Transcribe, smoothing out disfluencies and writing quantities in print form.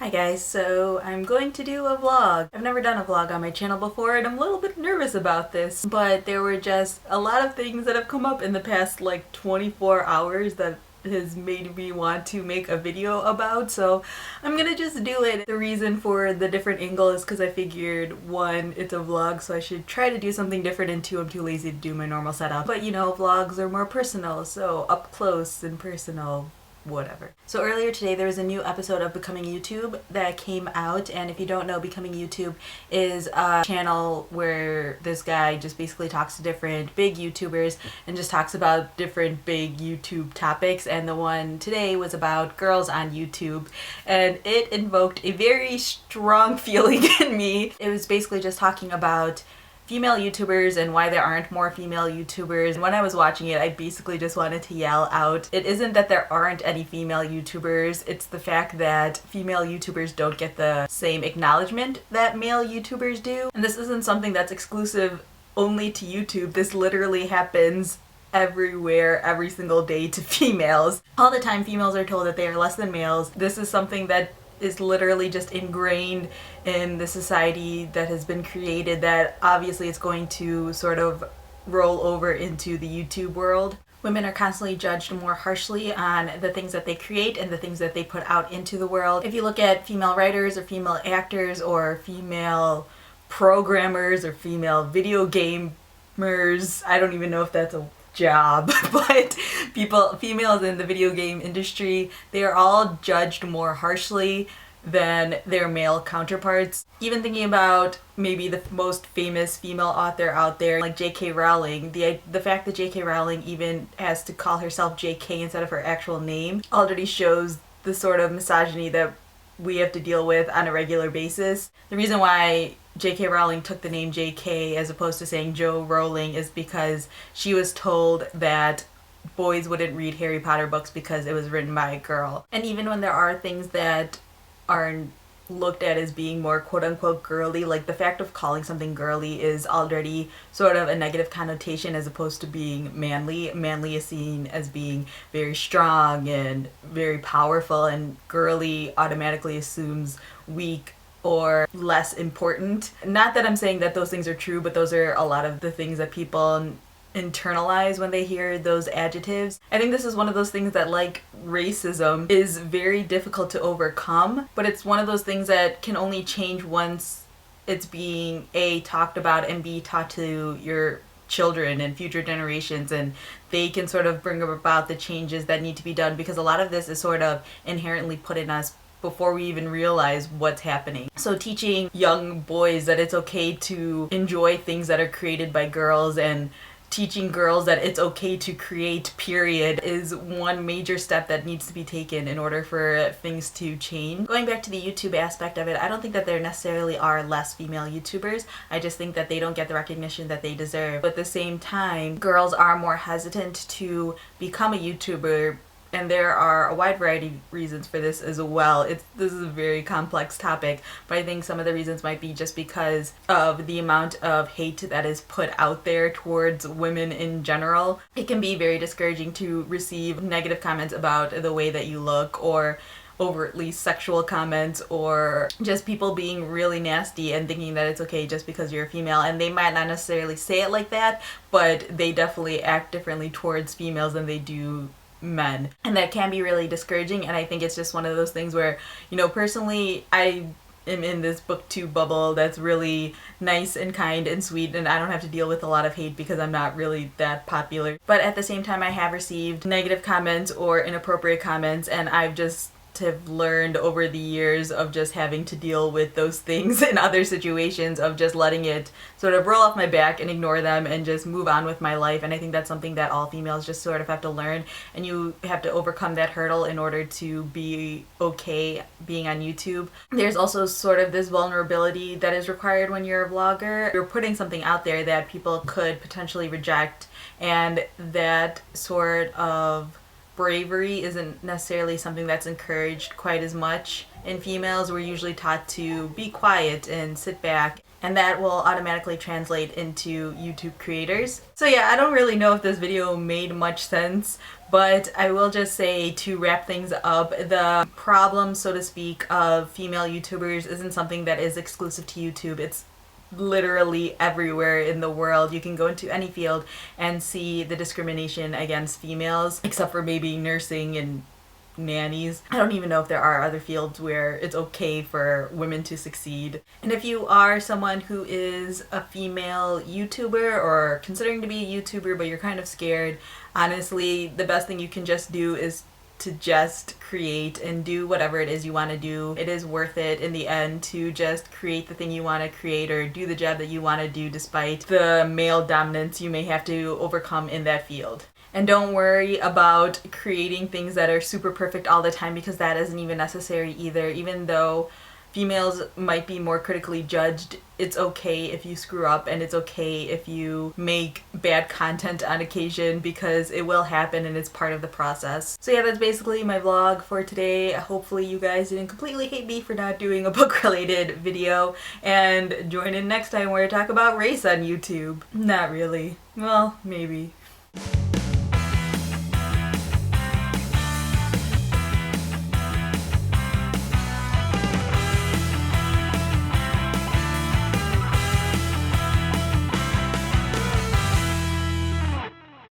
Hi guys, so I'm going to do a vlog. I've never done a vlog on my channel before and I'm a little bit nervous about this, but there were just a lot of things that have come up in the past like 24 hours that has made me want to make a video about, so I'm gonna just do it. The reason for the different angle is because I figured, one, it's a vlog, so I should try to do something different, and two, I'm too lazy to do my normal setup. But you know, vlogs are more personal, so up close and personal, whatever. So earlier today there was a new episode of Becoming YouTube that came out, and if you don't know, Becoming YouTube is a channel where this guy just basically talks to different big YouTubers and just talks about different big YouTube topics, and the one today was about girls on YouTube, and it invoked a very strong feeling in me. It was basically just talking about female YouTubers and why there aren't more female YouTubers. And when I was watching it, I basically just wanted to yell out, it isn't that there aren't any female YouTubers, it's the fact that female YouTubers don't get the same acknowledgement that male YouTubers do. And this isn't something that's exclusive only to YouTube. This literally happens everywhere, every single day to females. All the time females are told that they are less than males. This is something that is literally just ingrained in the society that has been created, that obviously it's going to sort of roll over into the YouTube world. Women are constantly judged more harshly on the things that they create and the things that they put out into the world. If you look at female writers or female actors or female programmers or female video gamers, I don't even know if that's a job, but females in the video game industry, they are all judged more harshly than their male counterparts. Even thinking about maybe the most famous female author out there, like J.K. Rowling, the fact that J.K. Rowling even has to call herself J.K. instead of her actual name already shows the sort of misogyny that we have to deal with on a regular basis. The reason why J.K. Rowling took the name J.K. as opposed to saying Joe Rowling is because she was told that boys wouldn't read Harry Potter books because it was written by a girl. And even when there are things that are looked at as being more quote-unquote girly, like the fact of calling something girly is already sort of a negative connotation as opposed to being manly. Manly is seen as being very strong and very powerful, and girly automatically assumes weak or less important. Not that I'm saying that those things are true, but those are a lot of the things that people internalize when they hear those adjectives. I think this is one of those things that, like racism, is very difficult to overcome, but it's one of those things that can only change once it's being A, talked about, and B, taught to your children and future generations, and they can sort of bring about the changes that need to be done, because a lot of this is sort of inherently put in us before we even realize what's happening. So teaching young boys that it's okay to enjoy things that are created by girls, and teaching girls that it's okay to create, period, is one major step that needs to be taken in order for things to change. Going back to the YouTube aspect of it, I don't think that there necessarily are less female YouTubers. I just think that they don't get the recognition that they deserve. But at the same time, girls are more hesitant to become a YouTuber, and there are a wide variety of reasons for this as well. This is a very complex topic, but I think some of the reasons might be just because of the amount of hate that is put out there towards women in general. It can be very discouraging to receive negative comments about the way that you look, or overtly sexual comments, or just people being really nasty and thinking that it's okay just because you're a female. And they might not necessarily say it like that, but they definitely act differently towards females than they do men, and that can be really discouraging. And I think it's just one of those things where, you know, personally I am in this booktube bubble that's really nice and kind and sweet, and I don't have to deal with a lot of hate because I'm not really that popular. But at the same time, I have received negative comments or inappropriate comments, and I've just have learned over the years of just having to deal with those things in other situations, of just letting it sort of roll off my back and ignore them and just move on with my life. And I think that's something that all females just sort of have to learn, and you have to overcome that hurdle in order to be okay being on YouTube. There's also sort of this vulnerability that is required when you're a vlogger. You're putting something out there that people could potentially reject, and that sort of bravery isn't necessarily something that's encouraged quite as much in females. We're usually taught to be quiet and sit back and that will automatically translate into YouTube creators. So yeah, I don't really know if this video made much sense, but I will just say, to wrap things up, the problem, so to speak, of female YouTubers isn't something that is exclusive to YouTube. It's literally everywhere in the world. You can go into any field and see the discrimination against females, except for maybe nursing and nannies. I don't even know if there are other fields where it's okay for women to succeed. And if you are someone who is a female YouTuber or considering to be a YouTuber but you're kind of scared, honestly, the best thing you can just do is to just create and do whatever it is you want to do. It is worth it in the end to just create the thing you want to create or do the job that you want to do despite the male dominance you may have to overcome in that field. And don't worry about creating things that are super perfect all the time, because that isn't even necessary either. Even though females might be more critically judged, it's okay if you screw up, and it's okay if you make bad content on occasion, because it will happen and it's part of the process. So yeah, that's basically my vlog for today. Hopefully you guys didn't completely hate me for not doing a book related video, and join in next time where I talk about race on YouTube. Not really. Well, maybe.